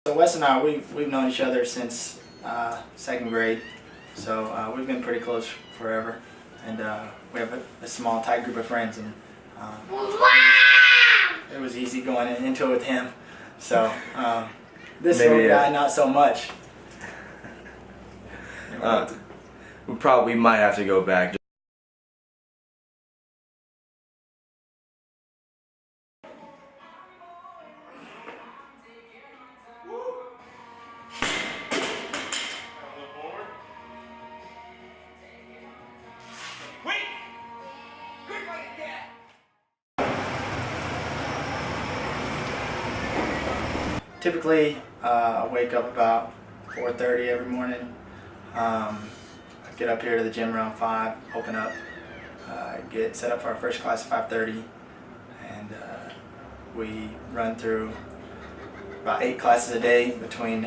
So Wes and I, we've known each other since 2nd grade, so we've been pretty close forever, and we have a small, tight group of friends, and it was easy going into it with him. So this little guy, not so much. We might have to go back. Typically, I wake up about 4:30 every morning. I get up here to the gym around 5, open up, get set up for our first class at 5:30, and we run through about 8 classes a day between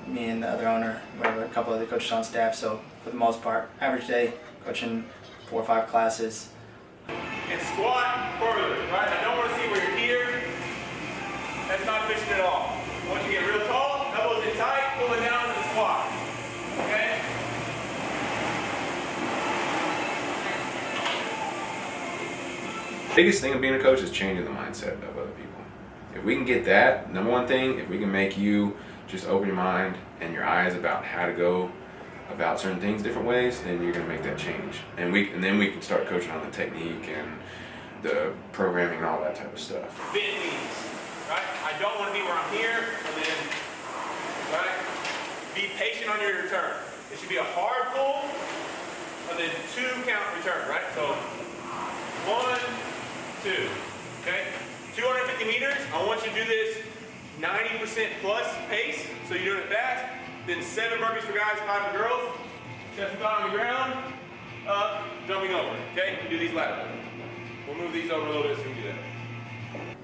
me and the other owner. We have a couple other coaches on staff, so for the most part, average day, coaching 4 or 5 classes. And squat further, right? I don't want to see where you're here. That's not efficient at all. Once you get real tall, elbows in tight, pull it down to the squat. Okay? Biggest thing of being a coach is changing the mindset of other people. If we can get that, number one thing, if we can make you just open your mind and your eyes about how to go about certain things different ways, then you're gonna make that change. And then we can start coaching on the technique and the programming and all that type of stuff. Bend knees, right? I don't want to be where I'm here, and then, right? Be patient on your return. It should be a hard pull, and then 2 count return, right? So 1, 2, okay? 250 meters, I want you to do this 90% plus pace, so you're doing it fast. Then 7 burpees for guys, 5 for girls. Chest and thigh on the ground, up, jumping over, okay? You do these laterally. We'll move these over a little bit so we can do that.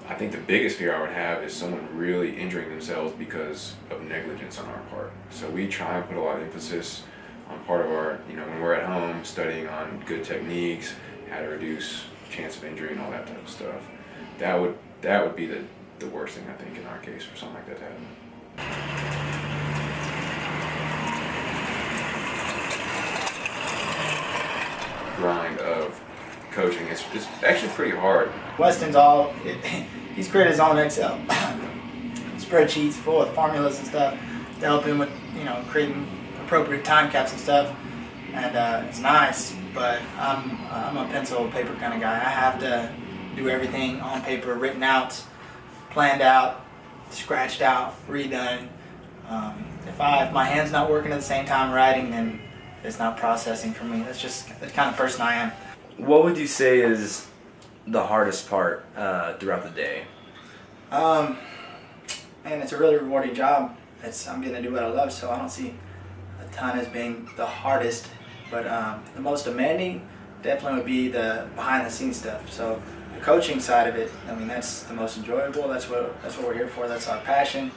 I think the biggest fear I would have is someone really injuring themselves because of negligence on our part. So we try and put a lot of emphasis on part of our, when we're at home studying on good techniques, how to reduce chance of injury and all that type of stuff. That would be the worst thing, I think, in our case for something like that to happen. Grind of coaching, it's actually pretty hard. Weston's he's created his own Excel spreadsheets full of formulas and stuff to help him with, creating appropriate time caps and stuff. And it's nice, but I'm a pencil paper kind of guy. I have to do everything on paper, written out, planned out, scratched out, redone. If my hand's not working at the same time writing, then it's not processing for me. That's just the kind of person I am. What would you say is the hardest part throughout the day? Man, it's a really rewarding job. I'm getting to do what I love, so I don't see a ton as being the hardest. But the most demanding definitely would be the behind-the-scenes stuff. So the coaching side of it, that's the most enjoyable. That's what we're here for. That's our passion.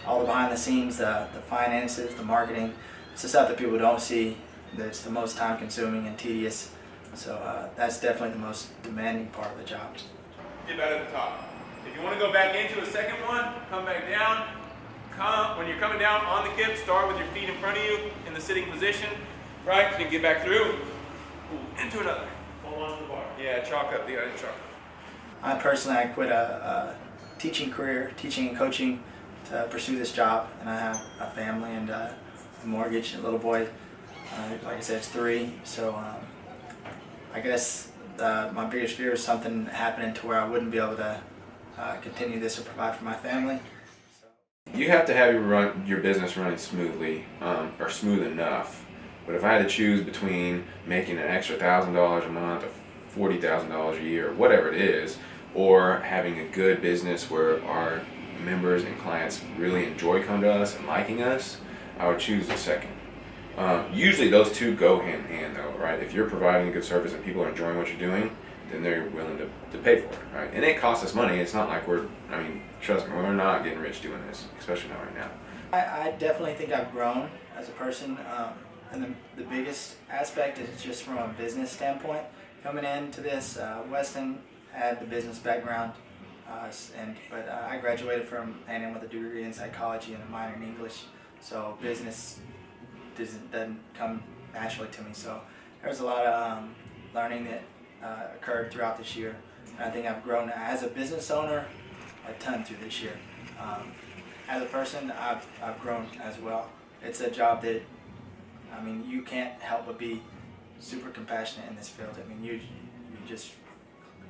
All the behind-the-scenes, the finances, the marketing. It's the stuff that people don't see. That's the most time-consuming and tedious. So that's definitely the most demanding part of the job. Get back at the top. If you want to go back into a second one, come back down. When you're coming down on the kip, start with your feet in front of you in the sitting position. Right, then get back through. Ooh, into another. Hold on to the bar. Yeah, chalk up the other chalk. I quit a teaching career, teaching and coaching, to pursue this job. And I have a family and a mortgage, a little boy. Like I said, it's 3. So I guess my biggest fear is something happening to where I wouldn't be able to continue this or provide for my family. You have to have your business running smoothly, or smooth enough. But if I had to choose between making an extra $1,000 a month or $40,000 a year, whatever it is, or having a good business where our members and clients really enjoy coming to us and liking us, I would choose the second. Usually those two go hand in hand though, right? If you're providing a good service and people are enjoying what you're doing, then they're willing to pay for it, right? And it costs us money. It's not like trust me, we're not getting rich doing this, especially not right now. I definitely think I've grown as a person. And the biggest aspect is just from a business standpoint. Coming into this, Weston had the business background. But I graduated from A&M with a degree in psychology and a minor in English, so business doesn't come naturally to me. So there's a lot of learning that occurred throughout this year, and I think I've grown as a business owner a ton through this year. As a person, I've grown as well. It's a job that, I mean, you can't help but be super compassionate in this field. I mean, you just,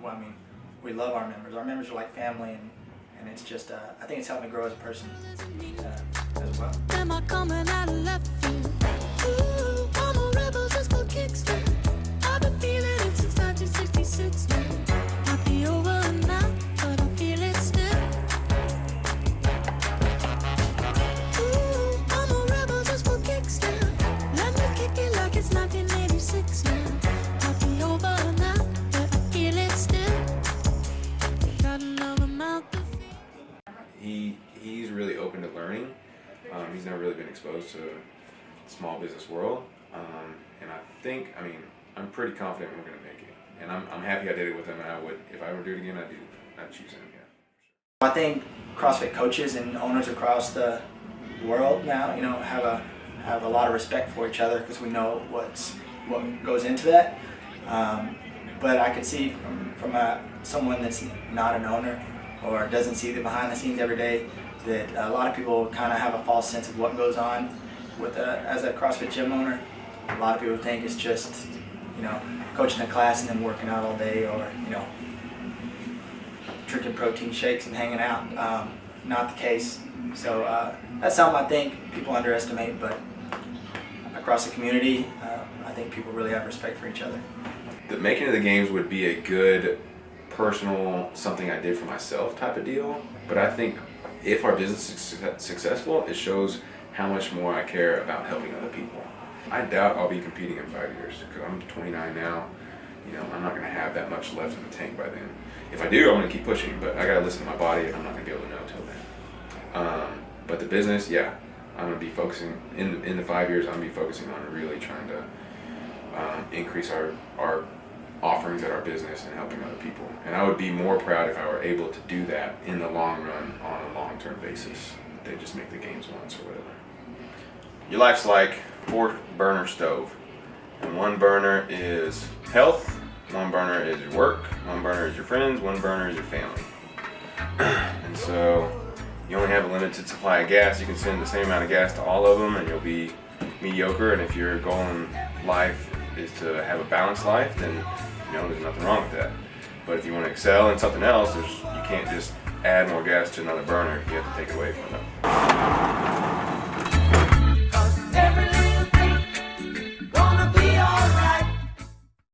well, I mean, we love our members. Our members are like family, and it's just, I think it's helped me grow as a person as well. Am I coming out of left field? Ooh, I'm a rebel just for kicks. I've been feeling it since 1966 now. Might be over now, but I feel it still. Ooh, I'm a rebel just for kicks. Let me kick it like it's 1986 now. Might be over now, but I feel it still. Got another mouth to feed. He's really open to learning. He's never really been exposed to the small business world, and I think, I mean, I'm pretty confident we're going to make it. And I'm happy I did it with him, and I would, if I ever do it again, I'd choose him again. I think CrossFit coaches and owners across the world now, you know, have a lot of respect for each other because we know what goes into that. But I could see from someone that's not an owner or doesn't see the behind the scenes every day that a lot of people kind of have a false sense of what goes on with as a CrossFit gym owner. A lot of people think it's just, you know, coaching a class and then working out all day, or, you know, drinking protein shakes and hanging out. Not the case. So that's something I think people underestimate, but across the community, I think people really have respect for each other. The making of the games would be a good personal, something I did for myself type of deal, but I think if our business is successful, it shows how much more I care about helping other people. I doubt I'll be competing in 5 years, because I'm 29 now. You know, I'm not going to have that much left in the tank by then. If I do, I'm going to keep pushing, but I got to listen to my body, and I'm not going to be able to know until then. But the business, yeah, I'm going to be focusing, in the 5 years, I'm going to be focusing on really trying to increase our offerings at our business and helping other people. And I would be more proud if I were able to do that in the long run on a long-term basis than just make the games once or whatever. Your life's like 4-burner stove, and 1 burner is health, 1 burner is your work, 1 burner is your friends, 1 burner is your family. And so you only have a limited supply of gas. You can send the same amount of gas to all of them and you'll be mediocre. And if your goal in life is to have a balanced life, then you know there's nothing wrong with that. But if you want to excel in something else, you can't just add more gas to another burner. You have to take it away from them.